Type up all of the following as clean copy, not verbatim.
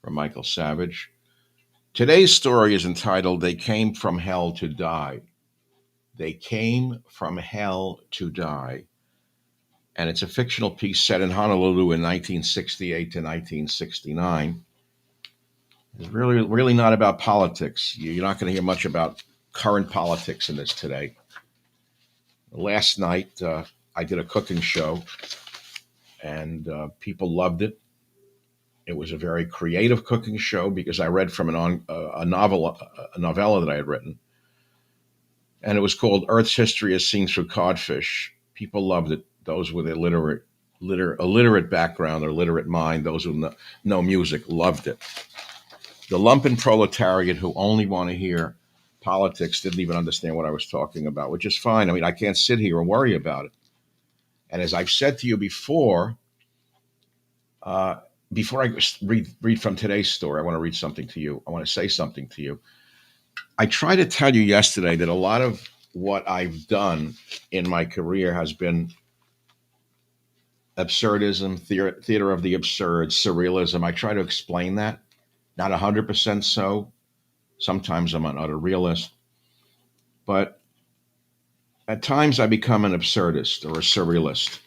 from Michael Savage. Today's story is entitled They Came from Hell to Die. They Came from Hell to Die. And it's a fictional piece set in Honolulu in 1968 to 1969. It's really not about politics. You're not going to hear much about current politics in this today. Last night, I did a cooking show, and people loved it. It was a very creative cooking show because I read from a novella that I had written, and it was called Earth's History as Seen Through Codfish. People loved it. Those with illiterate background or literate mind, those who know music, loved it. The lumpen proletariat who only want to hear politics didn't even understand what I was talking about, which is fine. I mean, I can't sit here and worry about it. And as I've said to you uh, before I read from today's story, I want to read something to you. I want to say something to you. I tried to tell you yesterday that a lot of what I've done in my career has been absurdism, theater of the absurd, surrealism. I try to explain that. Not 100% so. Sometimes I'm an utter realist. But at times I become an absurdist or a surrealist,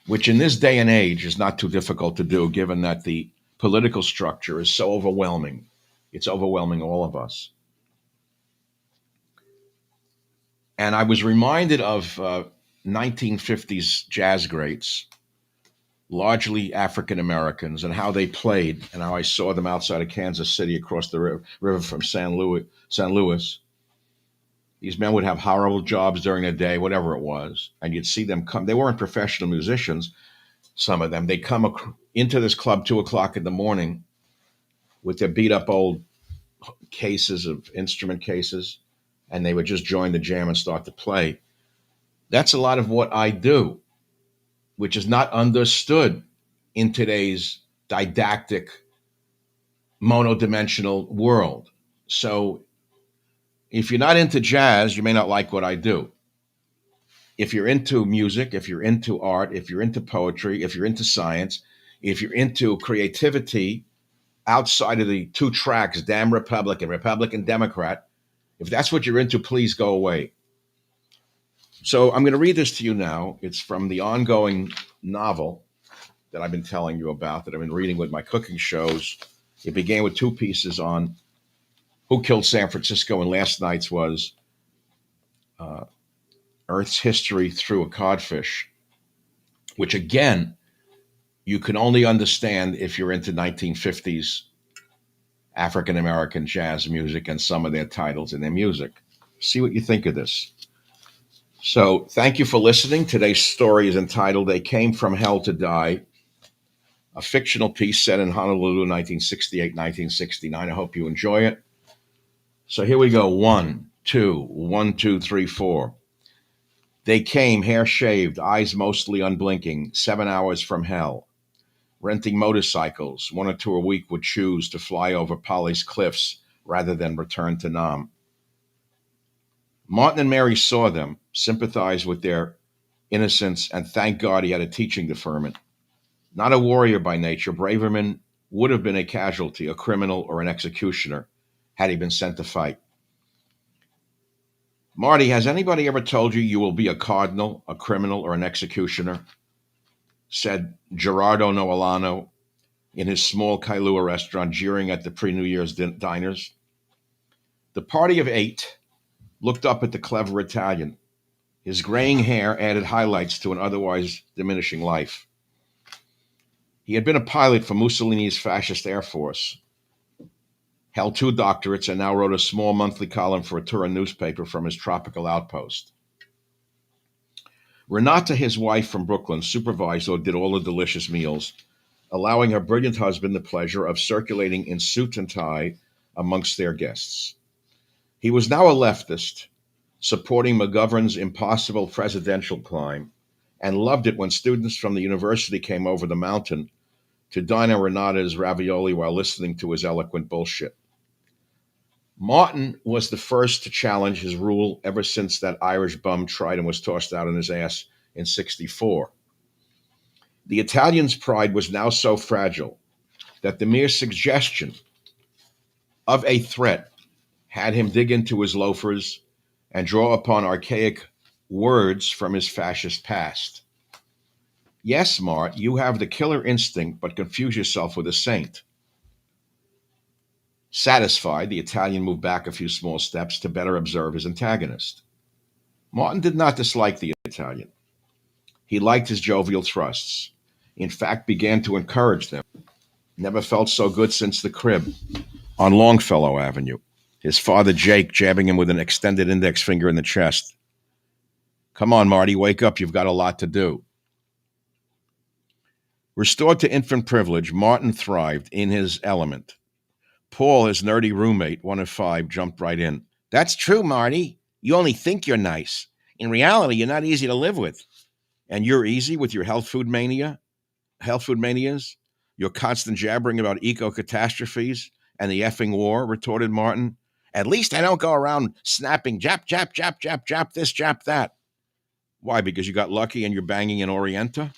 which in this day and age is not too difficult to do, given that the political structure is so overwhelming. It's overwhelming all of us. And I was reminded of 1950s jazz greats, largely African Americans, and how they played, and how I saw them outside of Kansas City across the river from San Louis. San Louis. These men would have horrible jobs during the day, whatever it was, and you'd see them come. They weren't professional musicians. Some of them, they come into this club 2 o'clock in the morning with their beat up old cases of instrument cases, and they would just join the jam and start to play. That's a lot of what I do, which is not understood in today's didactic, monodimensional world. So if you're not into jazz, you may not like what I do. If you're into music, if you're into art, if you're into poetry, if you're into science, if you're into creativity outside of the two tracks, damn Republican, Republican, Democrat, if that's what you're into, please go away. So I'm going to read this to you now. It's from the ongoing novel that I've been telling you about, that I've been reading with my cooking shows. It began with two pieces on who killed San Francisco, and last night's was uh, Earth's History Through a Codfish, which again, you can only understand if you're into 1950s African American jazz music and some of their titles in their music. See what you think of this. So, thank you for listening. Today's story is entitled They Came from Hell to Die, a fictional piece set in Honolulu, 1968, 1969. I hope you enjoy it. So, here we go. One, two, 1, 2, 3, 4. They came, hair shaved, eyes mostly unblinking, 7 hours from hell. Renting motorcycles, 1 or 2 a week, would choose to fly over Polly's cliffs rather than return to Nam. Martin and Mary saw them, sympathized with their innocence, and thanked God he had a teaching deferment. Not a warrior by nature, Braverman would have been a casualty, a criminal, or an executioner had he been sent to fight. Marty, has anybody ever told you you will be a cardinal, a criminal, or an executioner? Said Gerardo Noelano in his small Kailua restaurant, jeering at the pre-New Year's diners. The party of 8 looked up at the clever Italian. His graying hair added highlights to an otherwise diminishing life. He had been a pilot for Mussolini's fascist Air Force, held 2 doctorates, and now wrote a small monthly column for a Turin newspaper from his tropical outpost. Renata, his wife from Brooklyn, supervised or did all the delicious meals, allowing her brilliant husband the pleasure of circulating in suit and tie amongst their guests. He was now a leftist, supporting McGovern's impossible presidential climb, and loved it when students from the university came over the mountain to dine on Renata's ravioli while listening to his eloquent bullshit. Martin was the first to challenge his rule ever since that Irish bum tried and was tossed out on his ass in '64. The Italian's pride was now so fragile that the mere suggestion of a threat had him dig into his loafers and draw upon archaic words from his fascist past. Yes, Mart, you have the killer instinct, but confuse yourself with a saint. Satisfied, the Italian moved back a few small steps to better observe his antagonist. Martin did not dislike the Italian. He liked his jovial thrusts. In fact, began to encourage them. Never felt so good since the crib on Longfellow Avenue. His father, Jake, jabbing him with an extended index finger in the chest. Come on, Marty, wake up. You've got a lot to do. Restored to infant privilege, Martin thrived in his element. Paul, his nerdy roommate, one of five, jumped right in. That's true, Marty. You only think you're nice. In reality, you're not easy to live with. And you're easy with your health food manias, your constant jabbering about eco-catastrophes and the effing war, retorted Martin. At least I don't go around snapping jap, jap, jap, jap, jap this, jap that. Why, because you got lucky and you're banging an Orienta?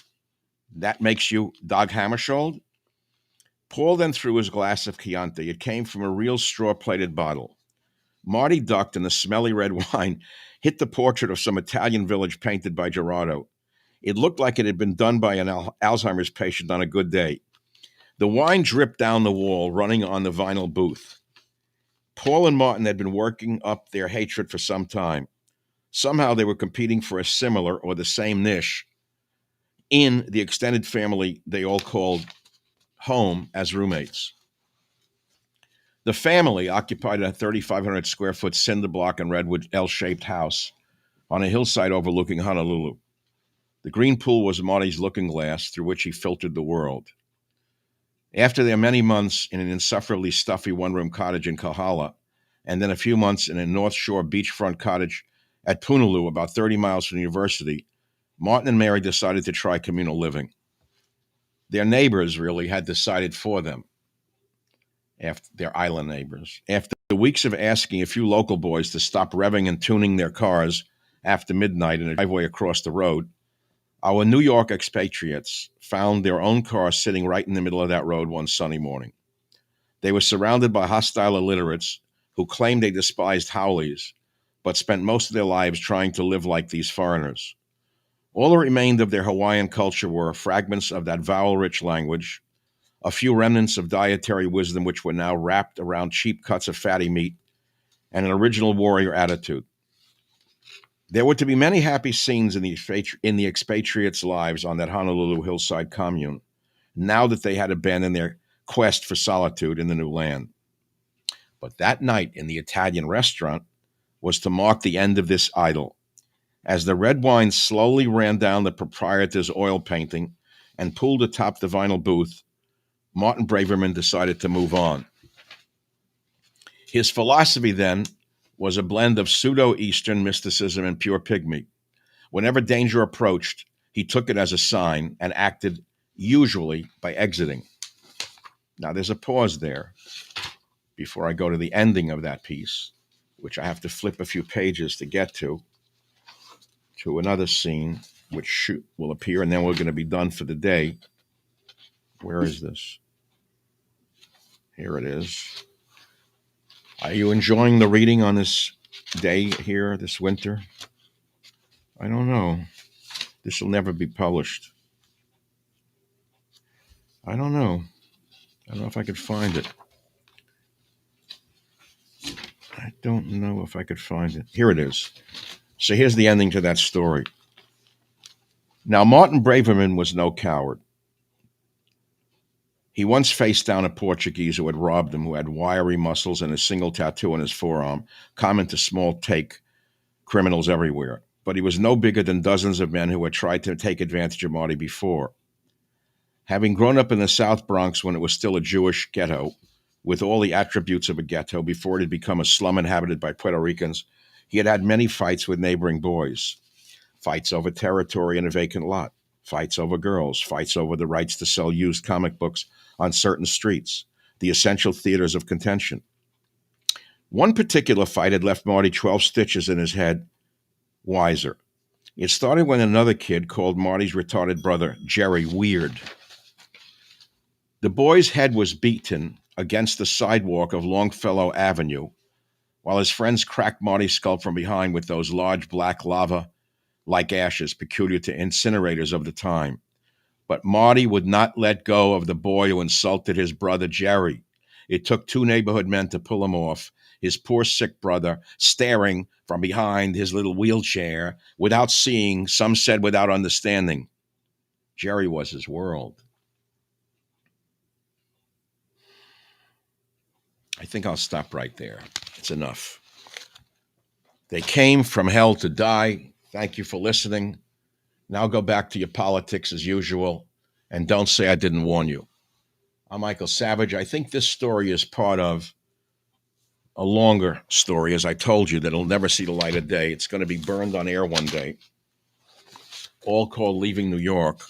That makes you Dag Hammarskjöld? Paul then threw his glass of Chianti. It came from a real straw-plated bottle. Marty ducked, and the smelly red wine hit the portrait of some Italian village painted by Gerardo. It looked like it had been done by an Alzheimer's patient on a good day. The wine dripped down the wall, running on the vinyl booth. Paul and Martin had been working up their hatred for some time. Somehow they were competing for a similar or the same niche in the extended family they all called home as roommates. The family occupied a 3,500 square foot cinder block and redwood L-shaped house on a hillside overlooking Honolulu. The green pool was Marty's looking glass through which he filtered the world. After their many months in an insufferably stuffy one-room cottage in Kohala, and then a few months in a North Shore beachfront cottage at Punaluu, about 30 miles from the university, Martin and Mary decided to try communal living. Their neighbors really had decided for them, after their island neighbors. After weeks of asking a few local boys to stop revving and tuning their cars after midnight in a driveway across the road, our New York expatriates found their own car sitting right in the middle of that road one sunny morning. They were surrounded by hostile illiterates who claimed they despised haoles, but spent most of their lives trying to live like these foreigners. All that remained of their Hawaiian culture were fragments of that vowel-rich language, a few remnants of dietary wisdom which were now wrapped around cheap cuts of fatty meat, and an original warrior attitude. There were to be many happy scenes in the expatriates' lives on that Honolulu hillside commune, now that they had abandoned their quest for solitude in the new land. But that night in the Italian restaurant was to mark the end of this idyll. As the red wine slowly ran down the proprietor's oil painting and pooled atop the vinyl booth, Martin Braverman decided to move on. His philosophy then was a blend of pseudo-Eastern mysticism and pure pygmy. Whenever danger approached, he took it as a sign and acted usually by exiting. Now, there's a pause there before I go to the ending of that piece, which I have to flip a few pages to get to another scene, which will appear, and then we're going to be done for the day. Where is this? Here it is. Are you enjoying the reading on this day here, this winter? I don't know. This will never be published. I don't know. I don't know if I could find it. I don't know if I could find it. Here it is. So here's the ending to that story. Now, Martin Braverman was no coward. He once faced down a Portuguese who had robbed him, who had wiry muscles and a single tattoo on his forearm, common to small-take criminals everywhere. But he was no bigger than dozens of men who had tried to take advantage of Marty before. Having grown up in the South Bronx when it was still a Jewish ghetto, with all the attributes of a ghetto before it had become a slum inhabited by Puerto Ricans, he had had many fights with neighboring boys. Fights over territory and a vacant lot. Fights over girls. Fights over the rights to sell used comic books on certain streets, the essential theaters of contention. One particular fight had left Marty 12 stitches in his head, wiser. It started when another kid called Marty's retarded brother, Jerry, weird. The boy's head was beaten against the sidewalk of Longfellow Avenue, while his friends cracked Marty's skull from behind with those large black lava like ashes peculiar to incinerators of the time. But Marty would not let go of the boy who insulted his brother Jerry. It took two neighborhood men to pull him off, his poor sick brother staring from behind his little wheelchair without seeing, some said without understanding. Jerry was his world. I think I'll stop right there. It's enough. They came from hell to die. Thank you for listening. Now go back to your politics as usual and don't say I didn't warn you. I'm Michael Savage. I think this story is part of a longer story, as I told you, that'll never see the light of day. It's going to be burned on air one day, all called Leaving New York.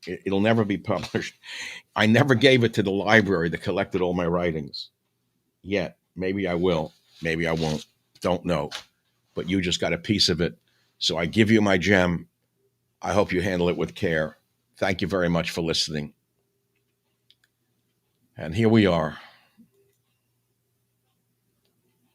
It'll never be published. I never gave it to the library that collected all my writings yet. Maybe I will. Maybe I won't. Don't know. But you just got a piece of it. So I give you my gem. I hope you handle it with care. Thank you very much for listening. And here we are.